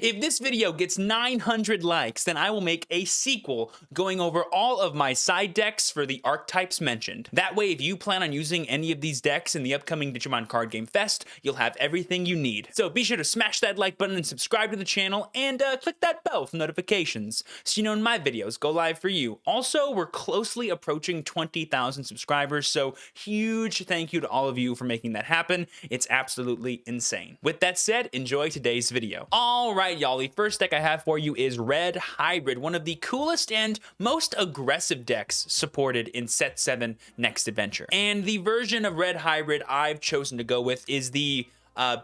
If this video gets 900 likes, then I will make a sequel going over all of my side decks for the archetypes mentioned. That way, if you plan on using any of these decks in the upcoming Digimon Card Game Fest, you'll have everything you need. So be sure to smash that like button and subscribe to the channel, and click that bell for notifications so you know when my videos go live for you. Also, we're closely approaching 20,000 subscribers, so huge thank you to all of you for making that happen. It's absolutely insane. With that said, enjoy today's video. Alright y'all, the first deck I have for you is Red Hybrid, one of the coolest and most aggressive decks supported in Set 7 Next Adventure. And the version of Red Hybrid I've chosen to go with is the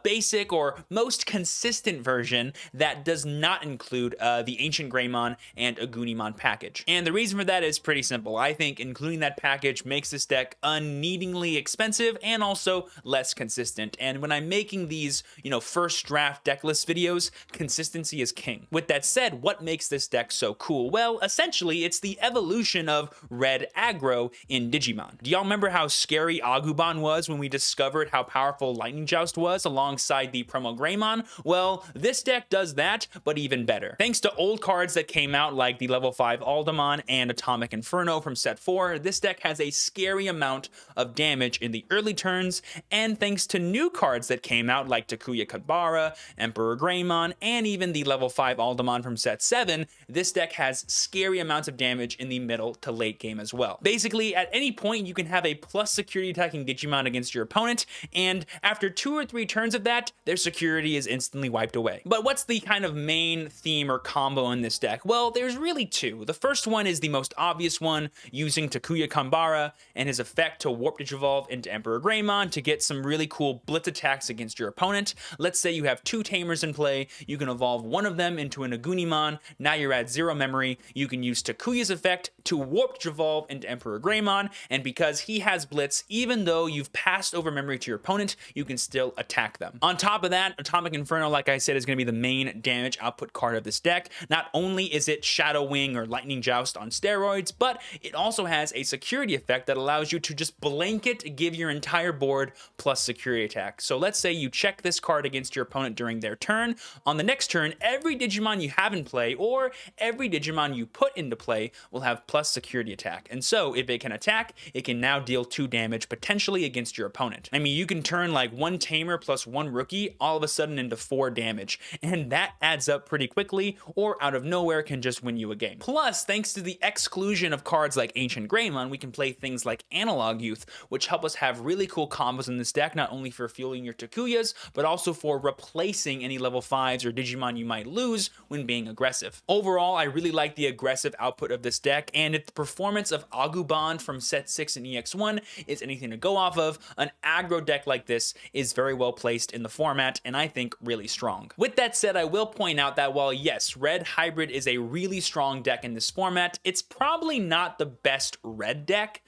basic or most consistent version that does not include the Ancient Greymon and Agunimon package. And the reason for that is pretty simple. I think including that package makes this deck unneedingly expensive and also less consistent. And when I'm making these, first draft deck list videos, consistency is king. With that said, what makes this deck so cool? Well, essentially, it's the evolution of Red Aggro in Digimon. Do y'all remember how scary Agumon was when we discovered how powerful Lightning Joust was alongside the promo Greymon? Well, this deck does that, but even better. Thanks to old cards that came out like the level 5 Aldemon and Atomic Inferno from set 4, this deck has a scary amount of damage in the early turns, and thanks to new cards that came out like Takuya Kabara, Emperor Greymon, and even the level 5 Aldemon from set 7, this deck has scary amounts of damage in the middle to late game as well. Basically, at any point, you can have a plus security attacking Digimon against your opponent, and after 2 or 3 turns of that, their security is instantly wiped away. But what's the kind of main theme or combo in this deck? Well, there's really two. The first one is the most obvious one, using Takuya Kabara and his effect to Warp Digivolve into Emperor Greymon to get some really cool blitz attacks against your opponent. Let's say you have 2 Tamers in play, you can evolve one of them into an Agunimon, now you're at 0 memory, you can use Takuya's effect to Warp Digivolve into Emperor Greymon, and because he has blitz, even though you've passed over memory to your opponent, you can still attack them. On top of that, Atomic Inferno, like I said, is going to be the main damage output card of this deck. Not only is it Shadow Wing or Lightning Joust on steroids, but it also has a security effect that allows you to just blanket give your entire board plus security attack. So let's say you check this card against your opponent during their turn. On the next turn, every Digimon you have in play or every Digimon you put into play will have plus security attack. And so if it can attack, it can now deal 2 damage potentially against your opponent. I mean, you can turn like 1 Tamer plus 1 Rookie all of a sudden into 4 damage, and that adds up pretty quickly, or out of nowhere can just win you a game. Plus, thanks to the exclusion of cards like Ancient Greymon, we can play things like Analog Youth, which help us have really cool combos in this deck, not only for fueling your Takuyas, but also for replacing any level 5s or Digimon you might lose when being aggressive. Overall, I really like the aggressive output of this deck, and if the performance of Agumon from set 6 and EX1 is anything to go off of, an aggro deck like this is very well placed in the format, and I think really strong. With that said, I will point out that while yes, Red Hybrid is a really strong deck in this format, it's probably not the best red deck,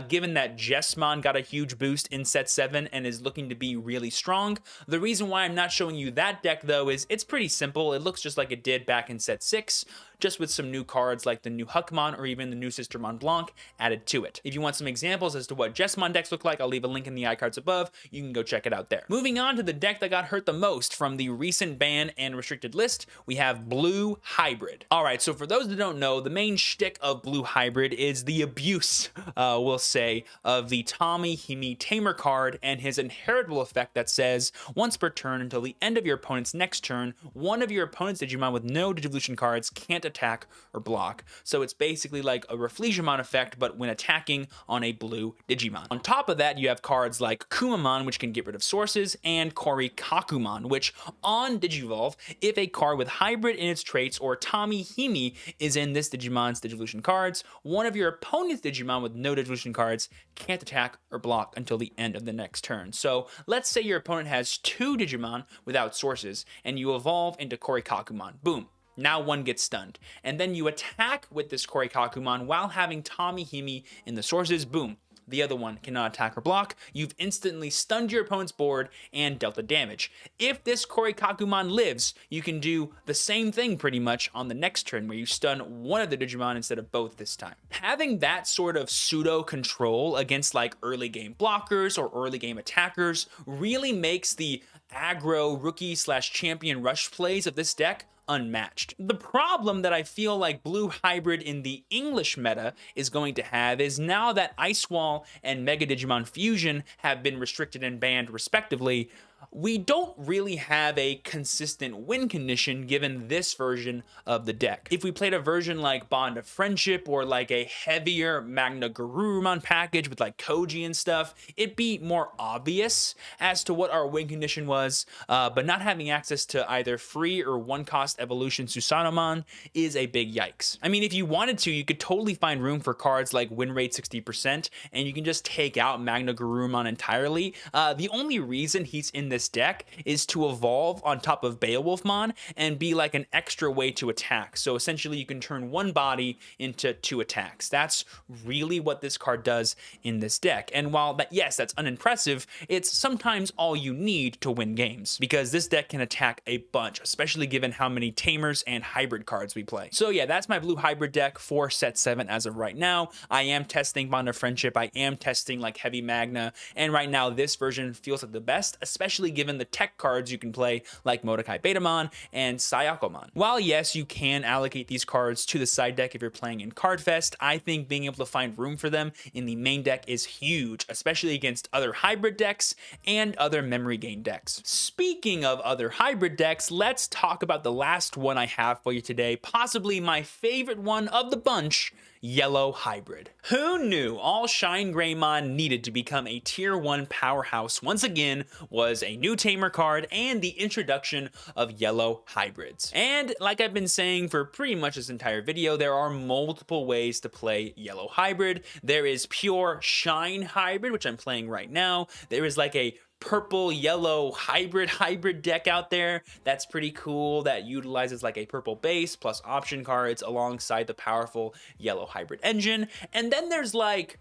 given that Jessamon got a huge boost in set 7 and is looking to be really strong. The reason why I'm not showing you that deck though is it's pretty simple. It looks just like it did back in set 6, just with some new cards like the new Huckmon or even the new Sister Mont Blanc added to it. If you want some examples as to what Jessamon decks look like, I'll leave a link in the iCards above. You can go check it out there. Moving on to the deck that got hurt the most from the recent ban and restricted list, we have Blue Hybrid. Alright, so for those that don't know, the main shtick of Blue Hybrid is the abuse, we'll say, of the Tommy Himi Tamer card and his inheritable effect that says, once per turn until the end of your opponent's next turn, one of your opponent's Digimon with no Digivolution cards can't attack or block. So it's basically like a Rafflesiamon effect, but when attacking on a blue Digimon. On top of that, you have cards like Kumamon, which can get rid of sources, and Korikakumon, which on Digivolve, if a card with hybrid in its traits or Tommy Himi is in this Digimon's Digivolution cards, one of your opponent's Digimon with no Digivolution cards can't attack or block until the end of the next turn. So let's say your opponent has 2 Digimon without sources, and you evolve into Korikakumon. Boom. Now one gets stunned. And then you attack with this Korikakumon while having Tommy Himi in the sources. Boom. The other one cannot attack or block. You've instantly stunned your opponent's board and dealt the damage. If this Korikakumon lives, you can do the same thing pretty much on the next turn where you stun one of the Digimon instead of both this time. Having that sort of pseudo control against like early game blockers or early game attackers really makes the aggro rookie slash champion rush plays of this deck unmatched. The problem that I feel like Blue Hybrid in the English meta is going to have is now that Ice Wall and Mega Digimon Fusion have been restricted and banned respectively, we don't really have a consistent win condition given this version of the deck. If we played a version like Bond of Friendship or like a heavier Magna Garurumon package with like Koji and stuff, it'd be more obvious as to what our win condition was, but not having access to either free or one-cost evolution Susanomon is a big yikes. I mean, if you wanted to, you could totally find room for cards like win rate 60%, and you can just take out Magna Garurumon entirely. The only reason he's in this deck is to evolve on top of Beowulfmon and be like an extra way to attack. So essentially you can turn one body into 2 attacks. That's really what this card does in this deck. And while that, yes, that's unimpressive, it's sometimes all you need to win games, because this deck can attack a bunch, especially given how many tamers and hybrid cards we play. So yeah, that's my Blue Hybrid deck for set 7 as of right now. I am testing Bond of Friendship, I am testing like Heavy Magna, and right now this version feels like the best, especially given the tech cards you can play like Modokai Betamon and Sayakomon. While yes, you can allocate these cards to the side deck if you're playing in Cardfest, I think being able to find room for them in the main deck is huge, especially against other hybrid decks and other memory gain decks. Speaking of other hybrid decks, let's talk about the last one I have for you today, possibly my favorite one of the bunch, Yellow Hybrid. Who knew all Shine Greymon needed to become a tier 1 powerhouse once again was a new tamer card and the introduction of Yellow Hybrids. And like I've been saying for pretty much this entire video, there are multiple ways to play Yellow Hybrid. There is pure Shine Hybrid, which I'm playing right now. There is like a purple yellow hybrid deck out there that's pretty cool, that utilizes like a purple base plus option cards alongside the powerful yellow hybrid engine. And then there's like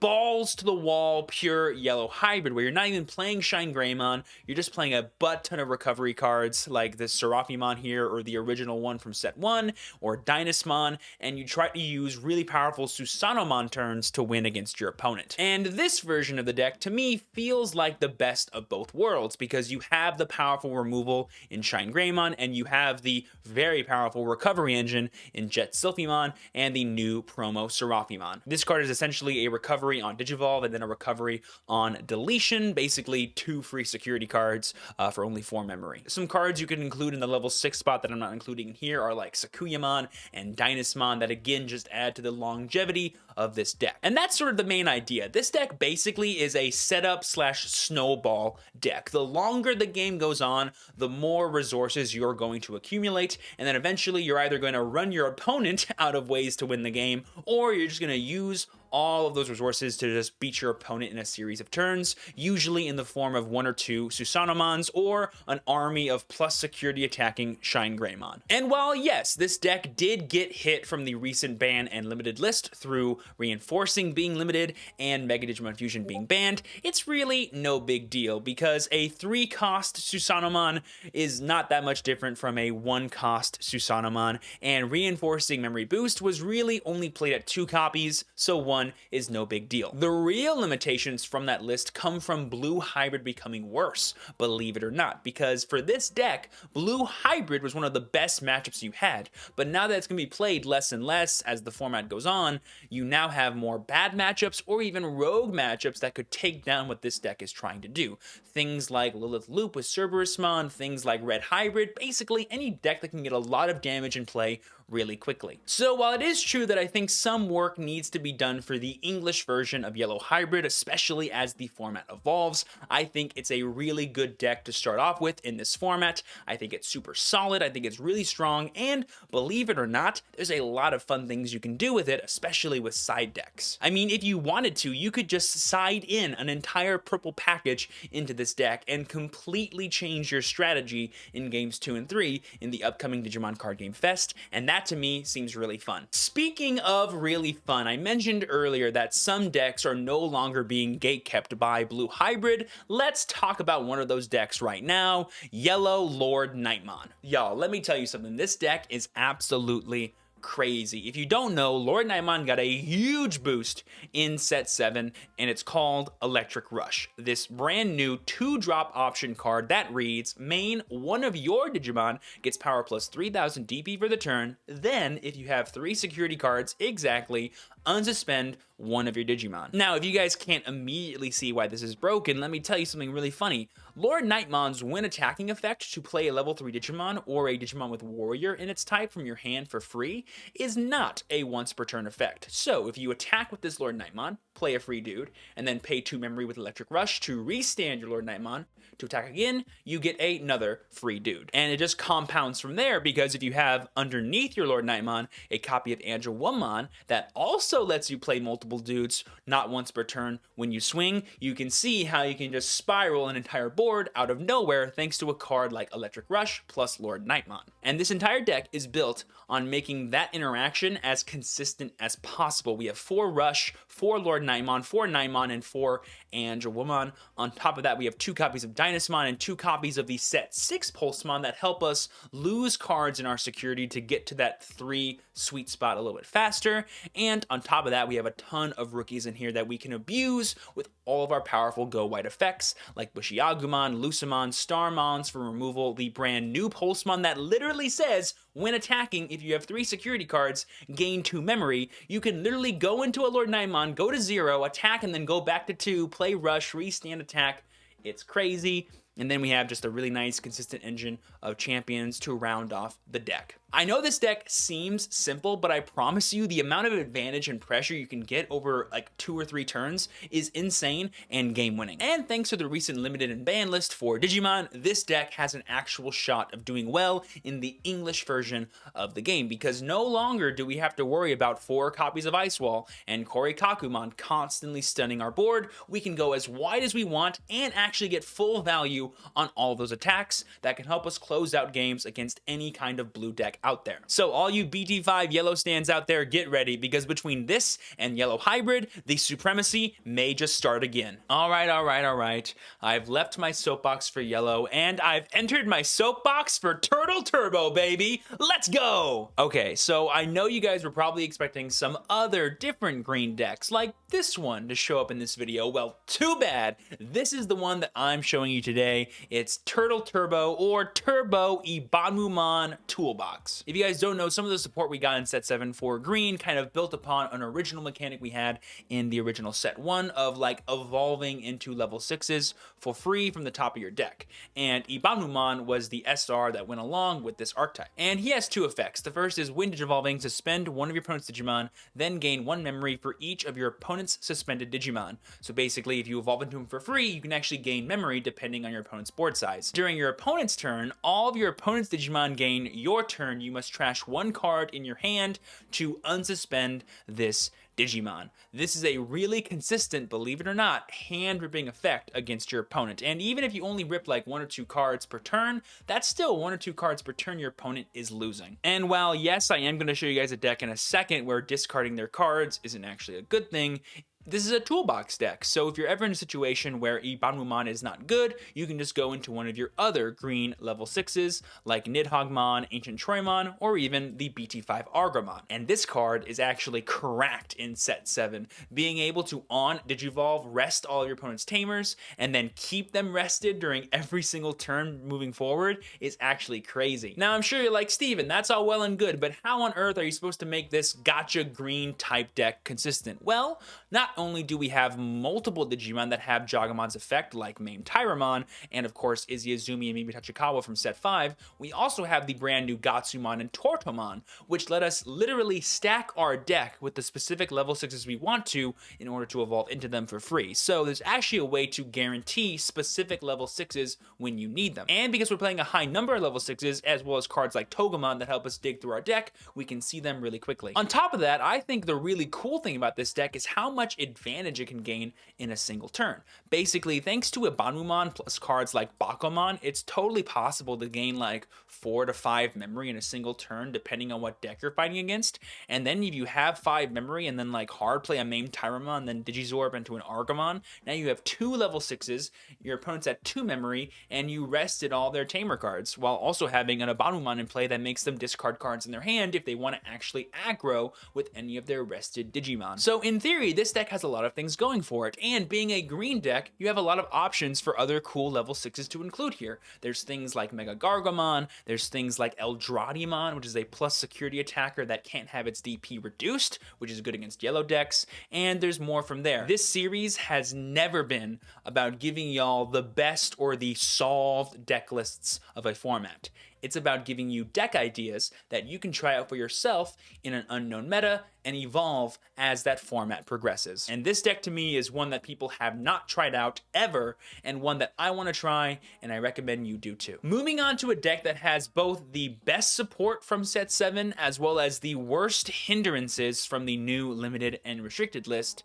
balls to the wall pure yellow hybrid, where you're not even playing Shine Greymon, you're just playing a butt ton of recovery cards like this Seraphimon here, or the original one from set 1, or Dynasmon, and you try to use really powerful Susanomon turns to win against your opponent. And this version of the deck to me feels like the best of both worlds, because you have the powerful removal in Shine Greymon and you have the very powerful recovery engine in Jet Silphimon and the new promo Seraphimon. This card is essentially a recovery on Digivolve and then a recovery on deletion, basically 2 free security cards for only 4 memory. Some cards you can include in the level 6 spot that I'm not including here are like Sakuyamon and Dynasmon, that again just add to the longevity of this deck. And that's sort of the main idea. This deck basically is a setup slash snowball deck. The longer the game goes on, the more resources you're going to accumulate, and then eventually you're either going to run your opponent out of ways to win the game, or you're just going to use all of those resources to just beat your opponent in a series of turns, usually in the form of 1 or 2 Susanomons or an army of plus security attacking Shine Greymon. And while yes, this deck did get hit from the recent ban and limited list through Reinforcing being limited and Mega Digimon Fusion being banned, it's really no big deal, because a 3-cost Susanomon is not that much different from a 1-cost Susanomon, and Reinforcing Memory Boost was really only played at 2 copies, so 1 is no big deal. The real limitations from that list come from Blue Hybrid becoming worse, believe it or not, because for this deck, Blue Hybrid was one of the best matchups you had, but now that it's going to be played less and less as the format goes on, you now have more bad matchups or even rogue matchups that could take down what this deck is trying to do. Things like Lilith Loop with Cerberusmon, things like Red Hybrid, basically any deck that can get a lot of damage in play really quickly. So while it is true that I think some work needs to be done for the English version of Yellow Hybrid, especially as the format evolves, I think it's a really good deck to start off with in this format. I think it's super solid, I think it's really strong, and believe it or not, there's a lot of fun things you can do with it, especially with side decks. I mean, if you wanted to, you could just side in an entire purple package into this deck and completely change your strategy in games 2 and 3 in the upcoming Digimon Card Game Fest, and that to me seems really fun. Speaking of really fun, I mentioned earlier that some decks are no longer being gatekept by Blue Hybrid. Let's talk about one of those decks right now, Yellow Lord Nightmon. Y'all, let me tell you something, this deck is absolutely crazy. If you don't know, Lord Nightmon got a huge boost in set 7, and it's called Electric Rush. This brand new 2-drop option card that reads, main one of your Digimon gets power plus 3000 DP for the turn, then if you have 3 security cards exactly, unsuspend one of your Digimon. Now, if you guys can't immediately see why this is broken, let me tell you something really funny. Lord Nightmon's when attacking effect to play a level 3 Digimon or a Digimon with Warrior in its type from your hand for free is not a once per turn effect. So if you attack with this Lord Nightmon, play a free dude, and then pay 2 memory with Electric Rush to restand your Lord Nightmon, to attack again, you get another free dude. And it just compounds from there, because if you have underneath your Lord Nightmon a copy of Angewomon that also lets you play multiple dudes, not once per turn when you swing, you can see how you can just spiral an entire board out of nowhere thanks to a card like Electric Rush plus Lord Nightmon. And this entire deck is built on making that interaction as consistent as possible. We have 4 Rush, 4 Lord Nightmon, 4 Nightmon, and 4 Angewomon. On top of that, we have 2 copies of Dynasmon and 2 copies of the set 6 Pulsemon that help us lose cards in our security to get to that 3 sweet spot a little bit faster. And on top of that, we have a ton of rookies in here that we can abuse with all of our powerful Go White effects, like Bushiagumon, Lucemon, Starmons for removal, the brand new Pulsemon that literally says, when attacking, if you have 3 security cards, gain 2 memory. You can literally go into a Lord Nightmon, go to 0, attack, and then go back to 2, play Rush, restand attack. It's crazy. And then we have just a really nice, consistent engine of champions to round off the deck. I know this deck seems simple, but I promise you the amount of advantage and pressure you can get over like 2 or 3 turns is insane and game winning. And thanks to the recent limited and ban list for Digimon, this deck has an actual shot of doing well in the English version of the game, because no longer do we have to worry about 4 copies of Ice Wall and Korikakumon constantly stunning our board. We can go as wide as we want and actually get full value on all those attacks that can help us close out games against any kind of blue deck out there. So all you BT5 yellow stands out there, get ready, because between this and yellow hybrid, the supremacy may just start again. All right. I've left my soapbox for yellow, and I've entered my soapbox for Turtle Turbo, baby. Let's go. Okay, so I know you guys were probably expecting some other different green decks like this one to show up in this video. Well, too bad. This is the one that I'm showing you today. It's Turtle Turbo, or Turbo Ibanmumon Toolbox. If you guys don't know, some of the support we got in set 7 for green kind of built upon an original mechanic we had in the original set 1 of like evolving into level 6s for free from the top of your deck. And Ibanmumon was the SR that went along with this archetype. And he has 2 effects. The first is when digivolving, suspend one of your opponent's Digimon, then gain 1 memory for each of your opponent's suspended Digimon. So basically, if you evolve into him for free, you can actually gain memory depending on your opponent's board size. During your opponent's turn, all of your opponent's Digimon gain your turn. You must trash 1 card in your hand to unsuspend this Digimon. This is a really consistent, believe it or not, hand-ripping effect against your opponent. And even if you only rip like 1 or 2 cards per turn, that's still 1 or 2 cards per turn your opponent is losing. And while yes, I am going to show you guys a deck in a second where discarding their cards isn't actually a good thing, this is a toolbox deck, so if you're ever in a situation where Ibanmumon is not good, you can just go into one of your other green level 6s, like Nidhoggmon, Ancient Troymon, or even the BT5 Argomon. And this card is actually cracked in set 7, being able to on Digivolve rest all your opponent's Tamers, and then keep them rested during every single turn moving forward is actually crazy. Now I'm sure you're like, Steven, that's all well and good, but how on earth are you supposed to make this gotcha green type deck consistent? Well, not only do we have multiple Digimon that have Jagamon's effect, like Mame Tyramon, and of course Izuyazumi and Mimi Tachikawa from set 5, we also have the brand new Gatsumon and Tortomon, which let us literally stack our deck with the specific level 6s we want to in order to evolve into them for free. So there's actually a way to guarantee specific level 6s when you need them. And because we're playing a high number of level 6s, as well as cards like Togemon that help us dig through our deck, we can see them really quickly. On top of that, I think the really cool thing about this deck is how much advantage it can gain in a single turn. Basically, thanks to Ibanumon plus cards like Bakuman, it's totally possible to gain like 4 to 5 memory in a single turn, depending on what deck you're fighting against. And then if you have 5 memory and then like hard play a Mame Tyromon, then Digizorb into an Argomon, now you have 2 level 6s, your opponent's at 2 memory, and you rested all their Tamer cards, while also having an Ibanumon in play that makes them discard cards in their hand if they want to actually aggro with any of their rested Digimon. So in theory, this deck has a lot of things going for it, and being a green deck, you have a lot of options for other cool level 6s to include here. There's things like Mega Gargomon, there's things like Eldradimon, which is a plus security attacker that can't have its DP reduced, which is good against yellow decks, and there's more from there. This series has never been about giving y'all the best or the solved deck lists of a format. It's about giving you deck ideas that you can try out for yourself in an unknown meta and evolve as that format progresses. And this deck to me is one that people have not tried out ever, and one that I want to try, and I recommend you do too. Moving on to a deck that has both the best support from set 7 as well as the worst hindrances from the new limited and restricted list,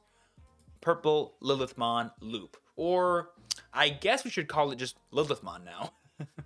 Purple Lilithmon Loop. Or I guess we should call it just Lilithmon now.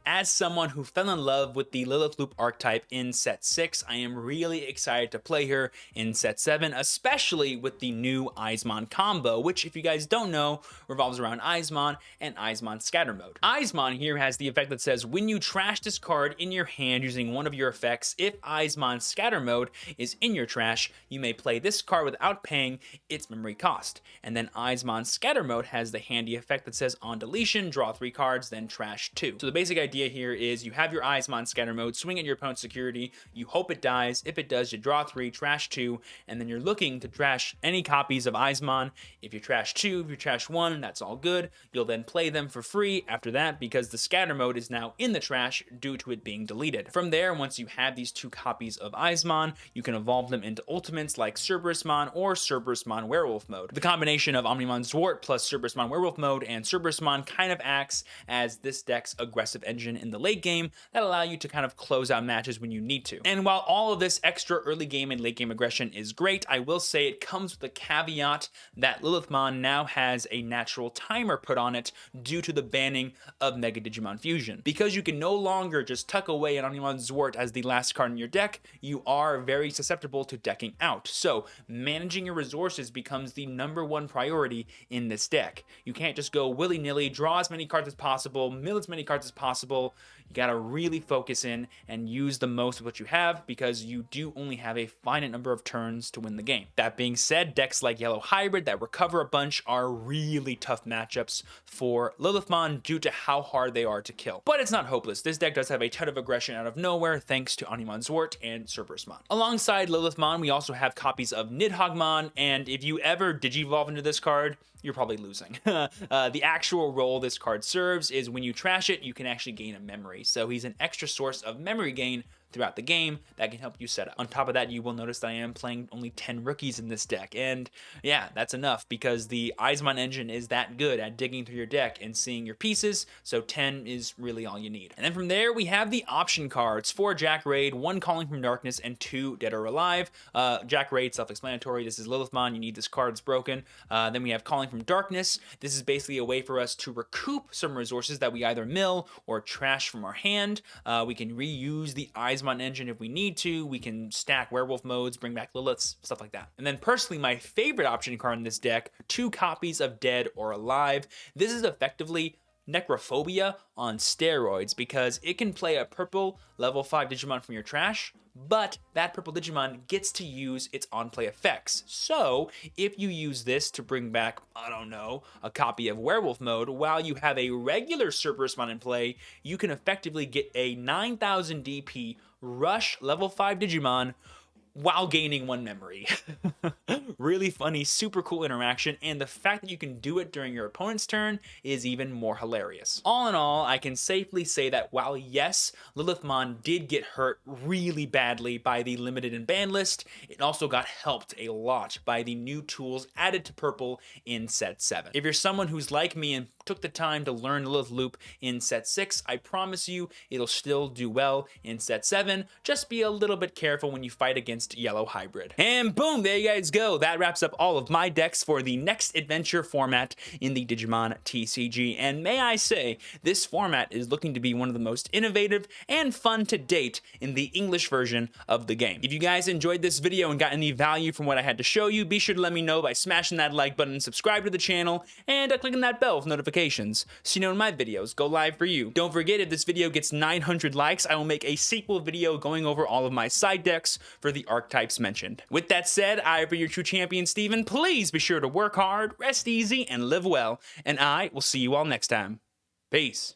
As someone who fell in love with the Lilith Loop archetype in set 6, I am really excited to play her in set 7, especially with the new Eismon combo, which, if you guys don't know, revolves around Eismon and Eismon Scatter Mode. Eismon here has the effect that says when you trash this card in your hand using one of your effects, if Eismon Scatter Mode is in your trash, you may play this card without paying its memory cost. And then Eismon Scatter Mode has the handy effect that says on deletion, draw 3 cards, then trash 2. So the basic idea here is you have your Eismon Scatter Mode, swing at your opponent's security, you hope it dies. If it does, you draw 3, trash 2, and then you're looking to trash any copies of Eismon. If you trash 2, if you trash 1, that's all good. You'll then play them for free after that because the Scatter Mode is now in the trash due to it being deleted. From there, once you have these 2 copies of Eismon, you can evolve them into ultimates like Cerberusmon or Cerberusmon Werewolf Mode. The combination of Omnimon Zwart plus Cerberusmon Werewolf Mode and Cerberusmon kind of acts as this deck's aggressive engine in the late game that allow you to kind of close out matches when you need to. And while all of this extra early game and late game aggression is great, I will say it comes with the caveat that Lilithmon now has a natural timer put on it due to the banning of Mega Digimon Fusion. Because you can no longer just tuck away an Omnimon Zwart as the last card in your deck, you are very susceptible to decking out. So managing your resources becomes the #1 priority in this deck. You can't just go willy-nilly, draw as many cards as possible, mill as many cards as possible. You gotta really focus in and use the most of what you have because you do only have a finite number of turns to win the game. That being said, decks like Yellow Hybrid that recover a bunch are really tough matchups for Lilithmon due to how hard they are to kill. But it's not hopeless. This deck does have a ton of aggression out of nowhere thanks to Omnimon Zwart and Cerberusmon. Alongside Lilithmon, we also have copies of Nidhoggmon, and if you ever Digivolve into this card, you're probably losing. The actual role this card serves is when you trash it, you can actually gain a memory. So he's an extra source of memory gain throughout the game that can help you set up. On top of that, you will notice that I am playing only 10 rookies in this deck, and yeah, that's enough because the Eismon engine is that good at digging through your deck and seeing your pieces, so 10 is really all you need. And then from there, we have the option cards for Jack Raid, 1 Calling from Darkness and 2 Dead or Alive. Jack Raid, self-explanatory, this is Lilithmon, you need this card, it's broken. Then we have Calling from Darkness. This is basically a way for us to recoup some resources that we either mill or trash from our hand. We can reuse the Eismon engine if we need to. We can stack werewolf modes, bring back Liliths, stuff like that. And then personally, my favorite option card in this deck, 2 copies of Dead or Alive. This is effectively Necrophobia on steroids because it can play a purple level 5 Digimon from your trash, but that purple Digimon gets to use its on-play effects. So if you use this to bring back, I don't know, a copy of Werewolf Mode, while you have a regular Cerberusmon in play, you can effectively get a 9000 DP Rush level 5 Digimon while gaining 1 memory. Really funny, super cool interaction, and the fact that you can do it during your opponent's turn is even more hilarious. All in all, I can safely say that while yes, Lilithmon did get hurt really badly by the limited and banned list, it also got helped a lot by the new tools added to Purple in set 7. If you're someone who's like me and took the time to learn Lilith Loop in set 6, I promise you it'll still do well in set 7. Just be a little bit careful when you fight against against Yellow Hybrid. And boom, there you guys go. That wraps up all of my decks for the next adventure format in the Digimon TCG. And may I say, this format is looking to be one of the most innovative and fun to date in the English version of the game. If you guys enjoyed this video and got any value from what I had to show you, be sure to let me know by smashing that like button, subscribe to the channel, and clicking that bell for notifications so you know when my videos go live for you. Don't forget, if this video gets 900 likes, I will make a sequel video going over all of my side decks for the archetypes mentioned. With that said, I, for your true champion, Steven, please be sure to work hard, rest easy, and live well, and I will see you all next time. Peace.